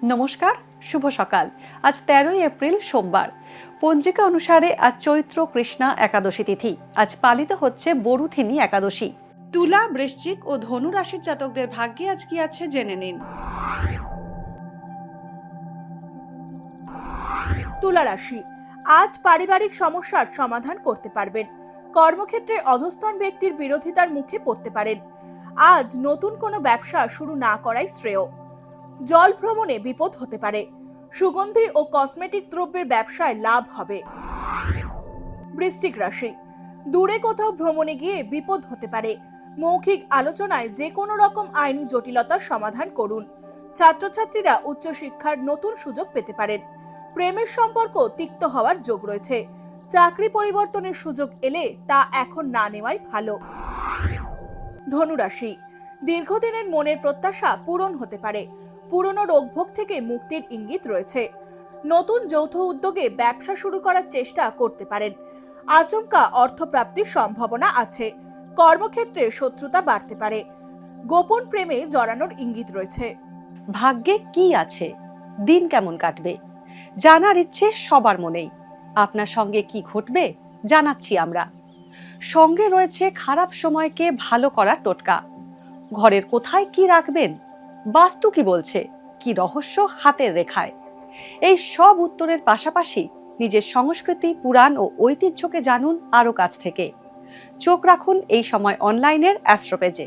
নমস্কার, শুভ সকাল। আজ 13ই এপ্রিল সোমবার। পঞ্জিকা অনুসারে আজ চৈত্র কৃষ্ণা একাদশী তিথি। আজ পালিত হচ্ছে বরুথিনী একাদশী। তুলা, বৃশ্চিক ও ধনু রাশির জাতকদের ভাগ্যে আজ কি আছে জেনে নিন। তুলা রাশি, আজ পারিবারিক সমস্যার সমাধান করতে পারবেন। কর্মক্ষেত্রে অধস্তন ব্যক্তির বিরোধিতার মুখে পড়তে পারেন। আজ নতুন কোনো ব্যবসা শুরু না করাই শ্রেয়। জল ভ্রমণে বিপদ হতে পারে। সুগন্ধি ও কসমেটিক দ্রব্যের ব্যবসায় লাভ হবে। বৃশ্চিক রাশি, দূরে কোথাও ভ্রমণে গিয়ে বিপদ হতে পারে। মৌখিক আলোচনায় যে কোনো রকম আইনি জটিলতার সমাধান করুন। ছাত্রছাত্রীরা উচ্চশিক্ষার নতুন সুযোগ পেতে পারেন। প্রেমের সম্পর্ক তিক্ত হওয়ার যোগ রয়েছে। চাকরি পরিবর্তনের সুযোগ এলে তা এখন না নেওয়াই ভালো। ধনুরাশি, দীর্ঘদিনের মনের প্রত্যাশা পূরণ হতে পারে। পুরনো রোগভোগ থেকে মুক্তির ইঙ্গিত রয়েছে। নতুন যৌথ উদ্যোগে ব্যবসা শুরু করার চেষ্টা করতে পারেন। আচমকা অর্থপ্রাপ্তির সম্ভাবনা আছে। কর্মক্ষেত্রে শত্রুতা বাড়তে পারে। গোপন প্রেমে জড়ানোর ইঙ্গিত রয়েছে। ভাগ্যে কি আছে, দিন কেমন কাটবে, জানার ইচ্ছে সবার মনেই। আপনার সঙ্গে কি ঘটবে জানাচ্ছি আমরা। সঙ্গে রয়েছে খারাপ সময়কে ভালো করার টোটকা। ঘরের কোথায় কি রাখবেন, বাস্তু কি বলছে, কি রহস্য হাতের রেখায়। এই সব উত্তরের পাশাপাশি নিজের সংস্কৃতি, পুরাণ ও ঐতিহ্যকে জানুন আরো কাছ থেকে। চোখ রাখুন এই সময় অনলাইনের অ্যাস্ট্রো পেজে।